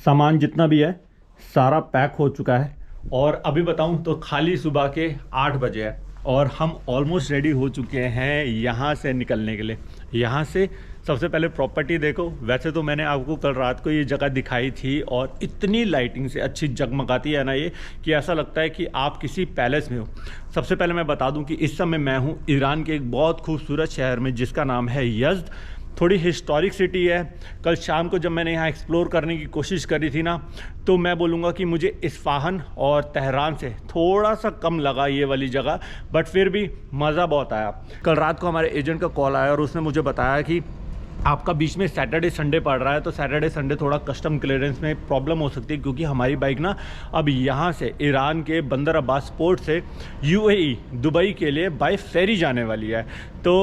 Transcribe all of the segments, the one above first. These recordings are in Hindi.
सामान जितना भी है सारा पैक हो चुका है और अभी बताऊं तो खाली सुबह के 8 बजे है और हम ऑलमोस्ट रेडी हो चुके हैं यहाँ से निकलने के लिए। यहाँ से सबसे पहले प्रॉपर्टी देखो। वैसे तो मैंने आपको कल रात को ये जगह दिखाई थी और इतनी लाइटिंग से अच्छी जगमगाती है ना ये कि ऐसा लगता है कि आप किसी पैलेस में हो। सबसे पहले मैं बता दूं कि इस समय मैं हूँ ईरान के एक बहुत खूबसूरत शहर में जिसका नाम है यज़्द। थोड़ी हिस्टोरिक सिटी है। कल शाम को जब मैंने यहाँ एक्सप्लोर करने की कोशिश करी थी ना तो मैं बोलूँगा कि मुझे इस्फाहान और तेहरान से थोड़ा सा कम लगा ये वाली जगह, बट फिर भी मज़ा बहुत आया। कल रात को हमारे एजेंट का कॉल आया और उसने मुझे बताया कि आपका बीच में सैटरडे संडे पड़ रहा है तो सैटरडे संडे थोड़ा कस्टम क्लियरेंस में प्रॉब्लम हो सकती है क्योंकि हमारी बाइक ना अब यहाँ से ईरान के बंदर अब्बास पोर्ट से यूएई दुबई के लिए बाय फेरी जाने वाली है। तो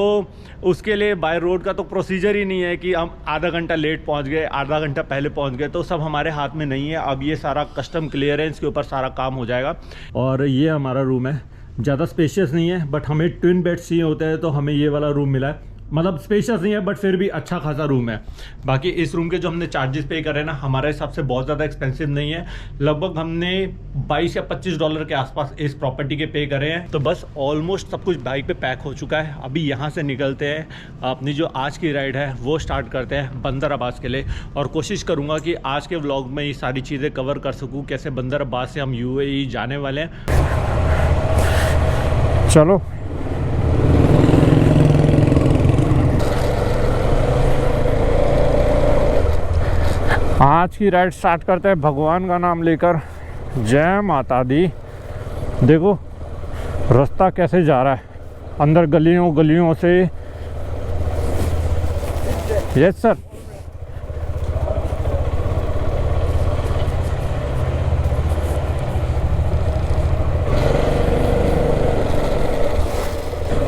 उसके लिए बाय रोड का तो प्रोसीजर ही नहीं है कि हम आधा घंटा लेट पहुँच गए, आधा घंटा पहले पहुँच गए, तो सब हमारे हाथ में नहीं है। अब ये सारा कस्टम क्लियरेंस के ऊपर सारा काम हो जाएगा। और ये हमारा रूम है, ज़्यादा स्पेशियस नहीं है बट हमें ट्विन बेड चाहिए होते हैं तो हमें ये वाला रूम मिला है। मतलब स्पेशियस नहीं है बट फिर भी अच्छा खासा रूम है। बाकी इस रूम के जो हमने चार्जेस पे करे ना हमारे हिसाब से बहुत ज़्यादा एक्सपेंसिव नहीं है। लगभग हमने 22 या 25 डॉलर के आसपास इस प्रॉपर्टी के पे करे हैं। तो बस ऑलमोस्ट सब कुछ बाइक पे पैक हो चुका है। अभी यहाँ से निकलते हैं, अपनी जो आज की राइड है वो स्टार्ट करते हैं बंदर अब्बास के लिए। और कोशिश करूँगा कि आज के व्लॉग में ये सारी चीज़ें कवर कर सकूँ, कैसे बंदर अब्बास से हम यूएई जाने वाले हैं। चलो आज की राइड स्टार्ट करते हैं भगवान का नाम लेकर। जय माता दी। देखो रास्ता कैसे जा रहा है, अंदर गलियों गलियों से। Yes sir.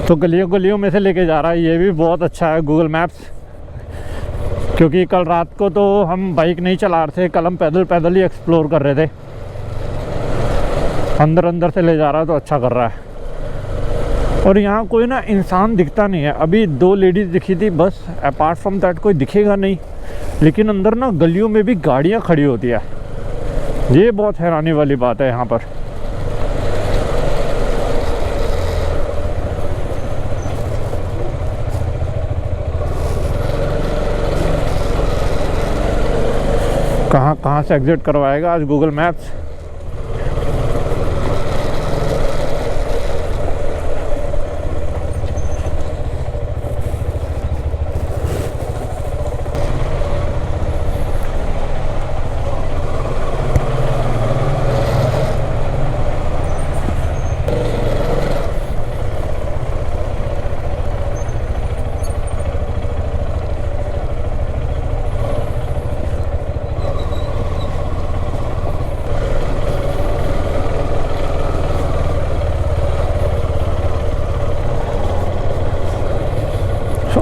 तो गलियों गलियों में से लेके जा रहा है, ये भी बहुत अच्छा है गूगल मैप्स। क्योंकि कल रात को तो हम बाइक नहीं चला रहे थे, कल हम पैदल ही एक्सप्लोर कर रहे थे। अंदर अंदर से ले जा रहा है तो अच्छा कर रहा है। और यहाँ कोई ना इंसान दिखता नहीं है। अभी 2 लेडीज़ दिखी थी बस, अपार्ट फ्रॉम दैट कोई दिखेगा नहीं। लेकिन अंदर ना गलियों में भी गाड़ियाँ खड़ी होती है, ये बहुत हैरानी वाली बात है यहाँ पर। कहाँ से एग्जिट करवाएगा आज गूगल मैप्स।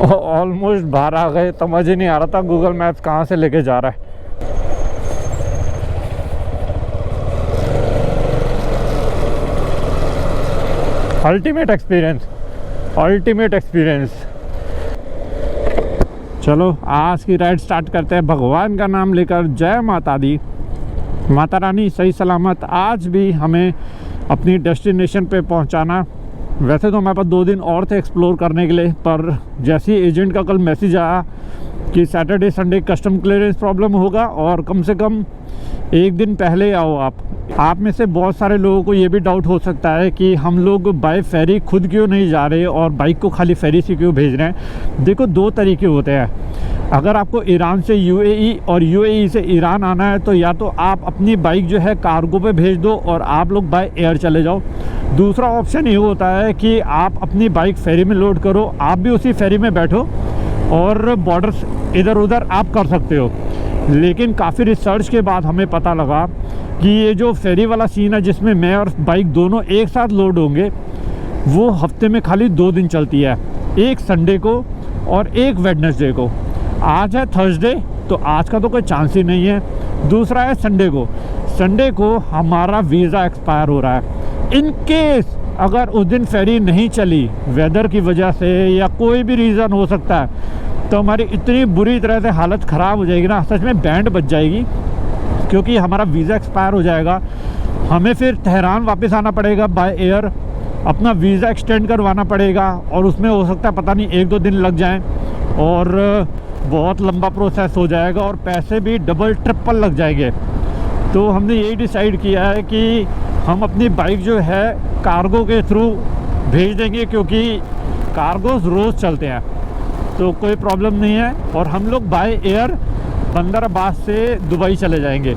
ऑलमोस्ट बाहर आ गए, समझ ही नहीं आ रहा था गूगल मैप्स कहाँ से लेके जा रहा है। Ultimate experience, ultimate experience. चलो आज की राइड स्टार्ट करते हैं भगवान का नाम लेकर। जय माता दी। माता रानी सही सलामत आज भी हमें अपनी डेस्टिनेशन पे पहुंचाना। वैसे तो हमारे पास 2 दिन और थे एक्सप्लोर करने के लिए, पर जैसे ही एजेंट का कल मैसेज आया कि Saturday Sunday custom clearance problem होगा और कम से कम 1 दिन पहले आओ आप में से बहुत सारे लोगों को ये भी डाउट हो सकता है कि हम लोग बाय फेरी खुद क्यों नहीं जा रहे और बाइक को खाली फेरी से क्यों भेज रहे हैं। देखो 2 तरीके होते हैं। अगर आपको ईरान से यूएई और यूएई से ईरान आना है तो या तो आप अपनी बाइक जो है कार्गो पे भेज दो और आप लोग बाय एयर चले जाओ। दूसरा ऑप्शन ये होता है कि आप अपनी बाइक फेरी में लोड करो, आप भी उसी फेरी में बैठो और बॉर्डर्स इधर उधर आप कर सकते हो। लेकिन काफ़ी रिसर्च के बाद हमें पता लगा कि ये जो फेरी वाला सीन है जिसमें मैं और बाइक दोनों एक साथ लोड होंगे, वो हफ्ते में खाली 2 दिन चलती है, एक संडे को और एक वेडनेसडे को। आज है थर्सडे तो आज का तो कोई चांस ही नहीं है। दूसरा है संडे को हमारा वीज़ा एक्सपायर हो रहा है। इन केस अगर उस दिन फेरी नहीं चली वेदर की वजह से या कोई भी रीज़न हो सकता है तो हमारी इतनी बुरी तरह से हालत ख़राब हो जाएगी ना, सच में बैंड बज जाएगी क्योंकि हमारा वीज़ा एक्सपायर हो जाएगा। हमें फिर तेहरान वापस आना पड़ेगा बाय एयर, अपना वीज़ा एक्सटेंड करवाना पड़ेगा और उसमें हो सकता है पता नहीं 1-2 दिन लग जाएं और बहुत लंबा प्रोसेस हो जाएगा और पैसे भी डबल ट्रिपल लग जाएंगे। तो हमने यही डिसाइड किया है कि हम अपनी बाइक जो है कार्गो के थ्रू भेज देंगे, क्योंकि कार्गोस रोज़ चलते हैं तो कोई प्रॉब्लम नहीं है। और हम लोग बाय एयर बंदर अब्बास से दुबई चले जाएंगे।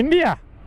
इंडिया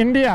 इंडिया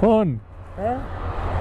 फोन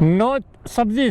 नो सब्जी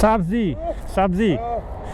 सब्जी सब्जी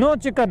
नो चिकन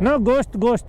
नो गोश्त गोश्त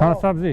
हाँ सब्जी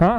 हाँ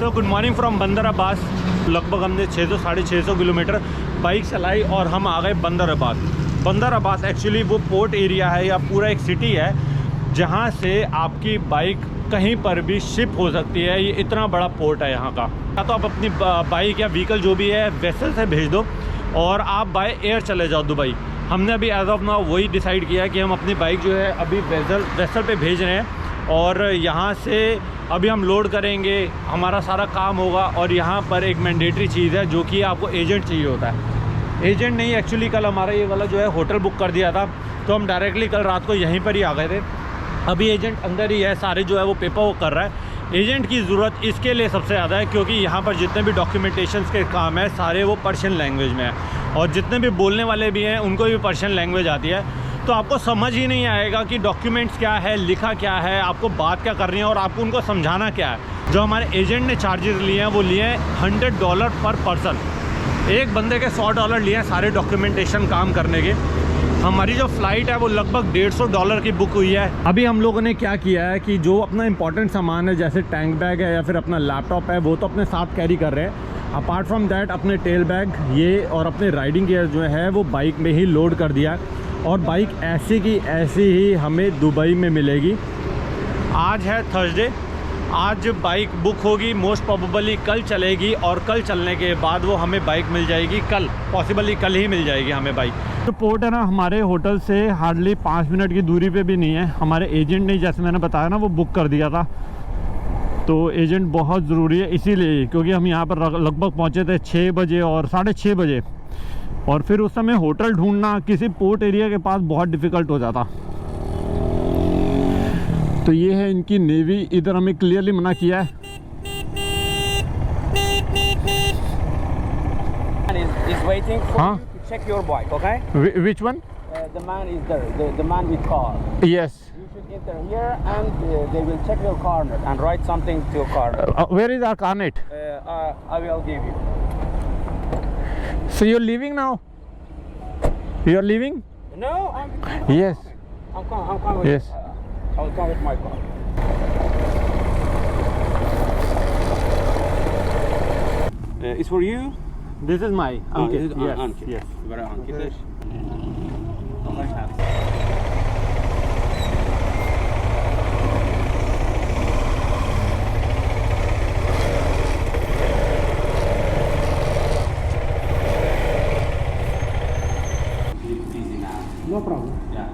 सो गुड मॉर्निंग फ्रॉम बंदर अब्बास। लगभग हमने 600-650 किलोमीटर बाइक चलाई और हम आ गए बंदर अब्बास। बंदर अब्बास एक्चुअली वो पोर्ट एरिया है या पूरा एक सिटी है जहाँ से आपकी बाइक कहीं पर भी शिप हो सकती है। ये इतना बड़ा पोर्ट है यहाँ का। या तो आप अपनी बाइक या व्हीकल जो भी है वेसल से भेज दो और आप बाय एयर चले जाओ दुबई। हमने अभी एज ऑफ नाउ वही डिसाइड किया है कि हम अपनी बाइक जो है अभी वेसल पे भेज रहे हैं और यहाँ से अभी हम लोड करेंगे, हमारा सारा काम होगा। और यहाँ पर एक मैंडेटरी चीज़ है जो कि आपको एजेंट चाहिए होता है। एजेंट नहीं, एक्चुअली कल हमारा ये वाला जो है होटल बुक कर दिया था तो हम डायरेक्टली कल रात को यहीं पर ही आ गए थे। अभी एजेंट अंदर ही है, सारे जो है वो पेपर वर्क कर रहा है। एजेंट की ज़रूरत इसके लिए सबसे ज़्यादा है क्योंकि यहाँ पर जितने भी डॉक्यूमेंटेशंस के काम है सारे वो पर्शियन लैंग्वेज में है और जितने भी बोलने वाले भी हैं उनको भी पर्शियन लैंग्वेज आती है। तो आपको समझ ही नहीं आएगा कि डॉक्यूमेंट्स क्या है, लिखा क्या है, आपको बात क्या करनी है और आपको उनको समझाना क्या है। जो हमारे एजेंट ने चार्जेस लिए हैं वो लिए हैं $100 पर पर्सन। एक बंदे के $100 लिए हैं सारे डॉक्यूमेंटेशन काम करने के। हमारी जो फ़्लाइट है वो लगभग $150 की बुक हुई है। अभी हम लोगों ने क्या किया है कि जो अपना इंपॉर्टेंट सामान है जैसे टैंक बैग है या फिर अपना लैपटॉप है वो तो अपने साथ कैरी कर रहे हैं। अपार्ट फ्रॉम दैट अपने टेल बैग ये और अपने राइडिंग गियर जो है वो बाइक में ही लोड कर दिया है। और बाइक ऐसी की ऐसी ही हमें दुबई में मिलेगी। आज है थर्सडे, आज बाइक बुक होगी, मोस्ट प्रोबेबली कल चलेगी और कल चलने के बाद वो हमें बाइक मिल जाएगी, कल पॉसिबली कल ही मिल जाएगी हमें बाइक। तो पोर्ट है ना हमारे होटल से हार्डली 5 मिनट की दूरी पे भी नहीं है। हमारे एजेंट ने जैसे मैंने बताया ना वो बुक कर दिया था, तो एजेंट बहुत ज़रूरी है इसीलिए, क्योंकि हम यहाँ पर लगभग पहुँचे थे 6 बजे और 6:30 बजे, और फिर उस समय होटल ढूंढना किसी पोर्ट एरिया के पास बहुत डिफ़िकल्ट हो जाता। तो ये है इनकी नेवी, इधर हमें क्लियरली मना किया है। Is waiting for Huh? you to check your bike, okay? Which one? The man is there, the man with car. Yes. You should enter here and they will check your corner and write something to your corner. Where is our carnet? I will give you. So you're leaving now? You're leaving? No, Yes. I'm coming. Yes. I'll come with my car. It's for you. This is my This is Yes. Ankit. Yes. Very Ankit. No problem. Yeah.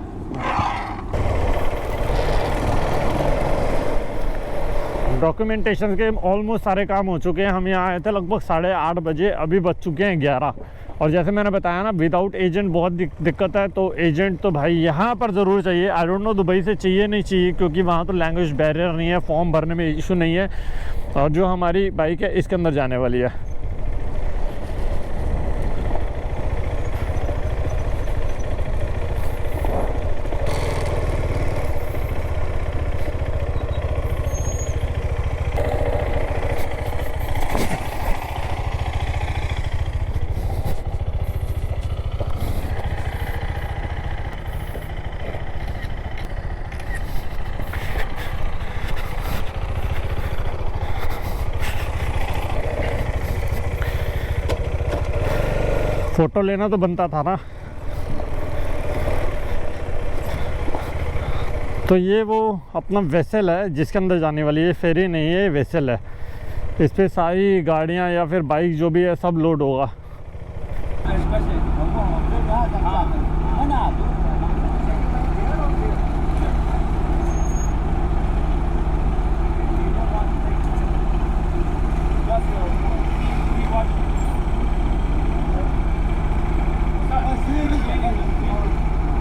Documentation के ऑलमोस्ट सारे काम हो चुके हैं। हम यहाँ आए थे लगभग 8:30 बजे, अभी बज चुके हैं 11। और जैसे मैंने बताया ना विदाउट एजेंट बहुत दिक्कत है, तो एजेंट तो भाई यहाँ पर ज़रूर चाहिए। आई डोंट नो दुबई से चाहिए नहीं चाहिए, क्योंकि वहाँ तो लैंग्वेज बैरियर नहीं है, फॉर्म भरने में इशू नहीं है। और जो हमारी बाइक है इसके अंदर जाने वाली है। फ़ोटो लेना तो बनता था ना। तो ये वो अपना वेसल है जिसके अंदर जाने वाली है, फेरी नहीं है, ये वेसल है। इस पे सारी गाड़ियाँ या फिर बाइक जो भी है सब लोड होगा।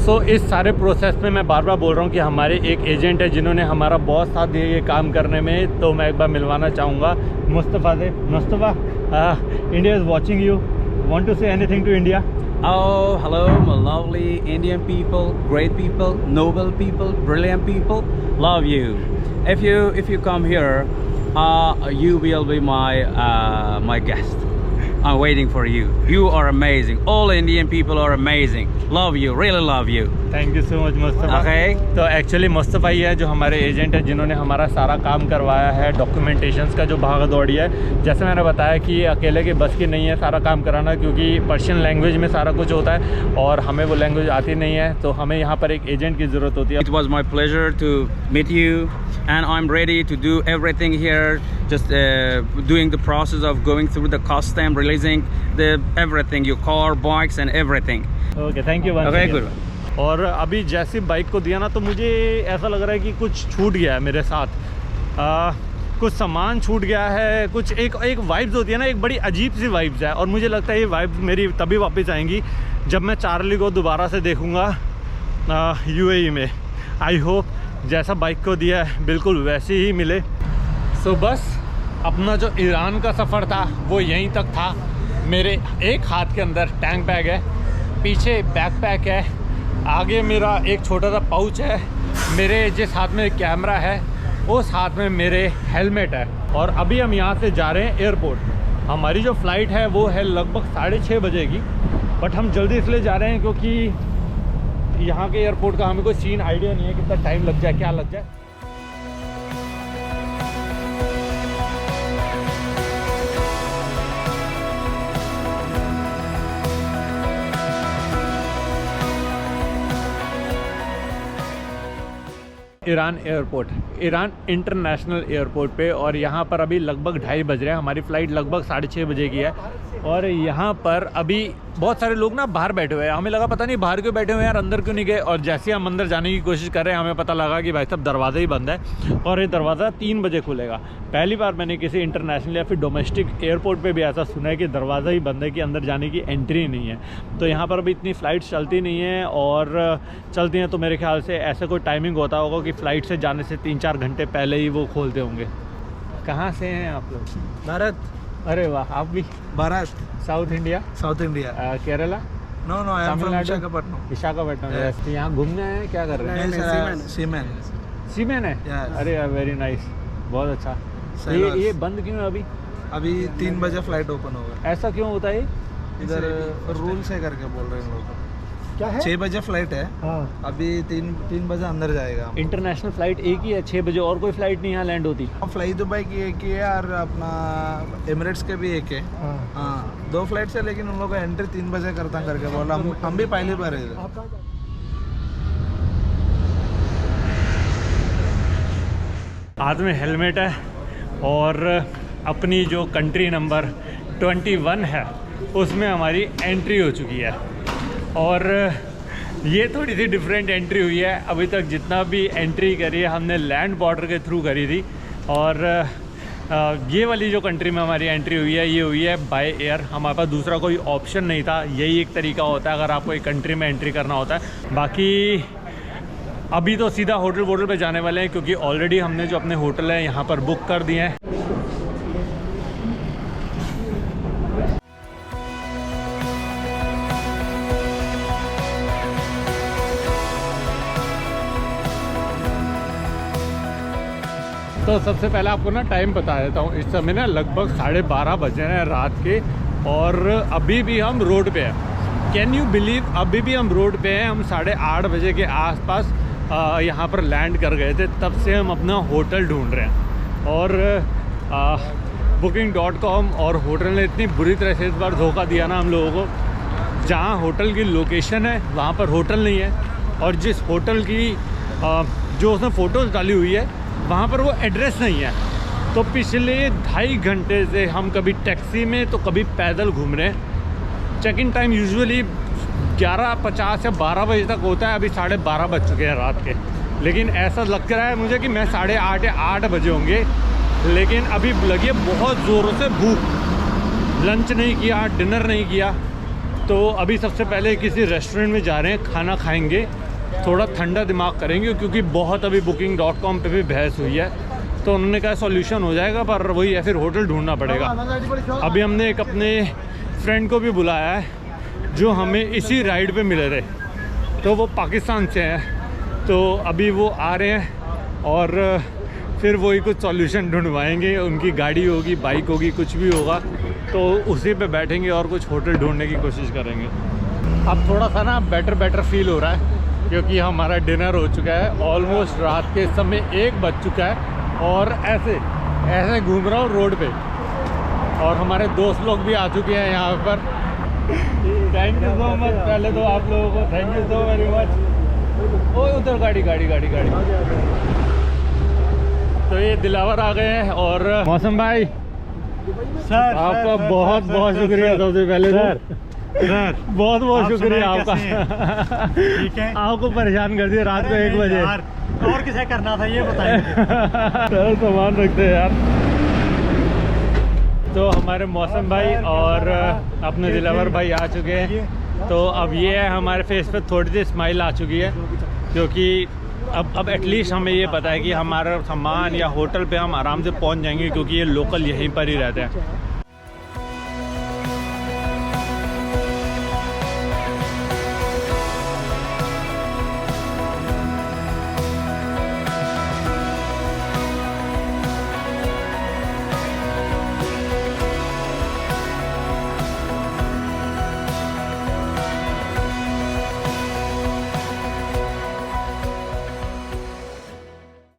सो इस सारे प्रोसेस में मैं बार बार बोल रहा हूँ कि हमारे एक एजेंट है जिन्होंने हमारा बहुत साथ दिया ये काम करने में, तो मैं एक बार मिलवाना चाहूँगा मुस्तफ़ा से। Mustafa, India is watching you, want to say anything to India? Oh, hello, my lovely Indian people, great people, noble people, brilliant people. Love you. If you come here, you will be my guest. I'm waiting for you. You are amazing. All Indian people are amazing. Love you, really love you. Thank you so much Mustafa. Okay. तो एक्चुअली मुस्तफ़ा ही है जो हमारे एजेंट है, जिन्होंने हमारा सारा काम करवाया है, डॉक्यूमेंटेशंस का जो भाग दौड़ी है। जैसे मैंने बताया कि अकेले के बस की नहीं है सारा काम कराना, क्योंकि पर्शियन लैंग्वेज में सारा कुछ होता है और हमें वो लैंग्वेज आती नहीं है, तो हमें यहाँ पर एक एजेंट की ज़रूरत होती है। It was my pleasure to meet you, and I'm ready to do everything here. Just doing the process of going through the custom, releasing the everything, your car, bikes, and everything. Okay, thank you. Okay, good. और अभी जैसे बाइक को दिया ना, तो मुझे ऐसा लग रहा है कि कुछ छूट गया है मेरे साथ, कुछ सामान छूट गया है, कुछ एक वाइब्स होती है ना, एक बड़ी अजीब सी वाइब्स है। और मुझे लगता है ये वाइब्स मेरी तभी वापस आएंगी जब मैं चार्ली को दोबारा से देखूँगा UAE में। आई होप जैसा बाइक को दिया है बिल्कुल वैसे ही मिले। सो बस अपना जो ईरान का सफ़र था वो यहीं तक था। मेरे एक हाथ के अंदर टैंक बैग है, पीछे बैकपैक है, आगे मेरा एक छोटा सा पाउच है, मेरे जिस हाथ में कैमरा है उस हाथ में मेरे हेलमेट है। और अभी हम यहाँ से जा रहे हैं एयरपोर्ट। हमारी जो फ़्लाइट है वो है लगभग 6:30 बजे की, बट हम जल्दी इसलिए जा रहे हैं क्योंकि यहाँ के एयरपोर्ट का हमें कोई सीन आइडिया नहीं है कितना टाइम लग जाए, क्या लग जाए। Iran airport, Iran international airport पे। और यहाँ पर अभी लगभग 2:30 बज रहे हैं। हमारी फ़्लाइट लगभग 6:30 बजे की है। और यहाँ पर अभी बहुत सारे लोग ना बाहर बैठे हुए हैं। हमें लगा पता नहीं बाहर क्यों बैठे हुए हैं यार, अंदर क्यों नहीं गए। और जैसे हम अंदर जाने की कोशिश कर रहे हैं हमें पता लगा कि भाई साहब दरवाज़ा ही बंद है और ये दरवाज़ा 3 बजे खुलेगा। पहली बार मैंने किसी इंटरनेशनल या फिर डोमेस्टिक एयरपोर्ट पे भी ऐसा सुना है कि दरवाज़ा ही बंद है, कि अंदर जाने की एंट्री नहीं है। तो यहाँ पर अभी इतनी फ़्लाइट्स चलती नहीं हैं, और चलती हैं तो मेरे ख्याल से ऐसा कोई टाइमिंग होता होगा कि फ़्लाइट से जाने से 3-4 घंटे पहले ही वो खोलते होंगे। कहाँ से हैं आप लोग? भारत। अरे वाह, आप भी? Bharat, South India? South India. Kerala? No no, I am from Tamil Nadu? Visakhapatnam. Visakhapatnam. Yes. यहाँ घूमने आए हैं, क्या कर रहे हैं? सीमेन। सीमेन है? Yes. अरे वेरी नाइस, बहुत अच्छा। Sailors. ये बंद क्यों है अभी? अभी 3 बजे फ्लाइट ओपन होगा। ऐसा क्यों होता है? इधर रूल से करके बोल रहे हैं लोग। क्या है? 6 बजे फ्लाइट है, हाँ। अभी 3 बजे अंदर जाएगा। इंटरनेशनल फ्लाइट एक ही है 6 बजे, और कोई फ्लाइट नहीं यहाँ लैंड होती? फ्लाई दुबई की एक ही है और अपना एमिरेट्स के भी एक है। हाँ। हाँ, 2 फ्लाइट्स है, लेकिन उन लोगों का एंट्री 3 बजे करता करके बोला। हम भी पहली बार है इधर। हाथ में हेलमेट है और अपनी जो कंट्री नंबर 21 है उसमें हमारी एंट्री हो चुकी है। और ये थोड़ी सी डिफरेंट एंट्री हुई है। अभी तक जितना भी एंट्री करी है हमने लैंड बॉर्डर के थ्रू करी थी, और ये वाली जो कंट्री में हमारी एंट्री हुई है ये हुई है बाय एयर। हमारे पास दूसरा कोई ऑप्शन नहीं था, यही एक तरीका होता है अगर आपको एक कंट्री में एंट्री करना होता है। बाकी अभी तो सीधा होटल पे जाने वाले हैं, क्योंकि ऑलरेडी हमने जो अपने होटल है यहाँ पर बुक कर दिए हैं। तो सबसे पहले आपको ना टाइम बता देता हूँ। इस समय ना लगभग 12:30 बजे हैं रात के, और अभी भी हम रोड पे हैं। कैन यू बिलीव, अभी भी हम रोड पे हैं। हम 8:30 बजे के आसपास यहाँ पर लैंड कर गए थे, तब से हम अपना होटल ढूंढ रहे हैं। और booking.com और होटल ने इतनी बुरी तरह से इस बार धोखा दिया ना हम लोगों को। जहाँ होटल की लोकेशन है वहाँ पर होटल नहीं है, और जिस होटल की जो उसने फ़ोटोज़ डाली हुई है वहाँ पर वो एड्रेस नहीं है। तो पिछले 2.5 घंटे से हम कभी टैक्सी में तो कभी पैदल घूम रहे हैं। चेक इन टाइम यूजुअली 11:50 या 12 बजे तक होता है, अभी 12:30 बज चुके हैं रात के। लेकिन ऐसा लग रहा है मुझे कि मैं 8:30 या 8 बजे होंगे, लेकिन अभी लगी है बहुत ज़ोरों से भूख। लंच नहीं किया, डिनर नहीं किया, तो अभी सबसे पहले किसी रेस्टोरेंट में जा रहे हैं, खाना खाएंगे, थोड़ा ठंडा दिमाग करेंगे, क्योंकि बहुत अभी booking.com पे भी बहस हुई है। तो उन्होंने कहा सॉल्यूशन हो जाएगा, पर वही है फिर होटल ढूंढना पड़ेगा। अभी हमने एक अपने फ्रेंड को भी बुलाया है जो हमें इसी राइड पे मिले थे, तो वो पाकिस्तान से हैं। तो अभी वो आ रहे हैं और फिर वही कुछ सॉल्यूशन ढूंढवाएंगे। उनकी गाड़ी होगी, बाइक होगी, कुछ भी होगा, तो उसी पे बैठेंगे और कुछ होटल ढूंढने की कोशिश करेंगे। अब थोड़ा सा ना बेटर फील हो रहा है, क्योंकि हमारा डिनर हो चुका है। ऑलमोस्ट रात के समय 1 बज चुका है, और ऐसे घूम रहा हूँ रोड पे। और हमारे दोस्त लोग भी आ चुके हैं यहाँ पर। Thank you so much. पहले तो आप लोगों को thank you so very much. ओ उधर गाड़ी। तो ये दिलावर आ गए हैं। और मौसम भाई सर आपका बहुत शुक्रिया। सबसे पहले सर बहुत शुक्रिया आपका। ठीक है, आपको परेशान कर दिया रात को 1 बजे। और किसे करना था ये बताइए। चलो सामान रखते हैं यार। तो हमारे मौसम भाई और अपने दिलावर भाई आ चुके हैं। तो अब ये है हमारे फेस पे थोड़ी सी स्माइल आ चुकी है, क्योंकि अब एटलीस्ट हमें ये पता है कि हमारा सामान या होटल पे हम आराम से पहुंच जाएंगे, क्योंकि ये लोकल यहीं पर ही रहते हैं।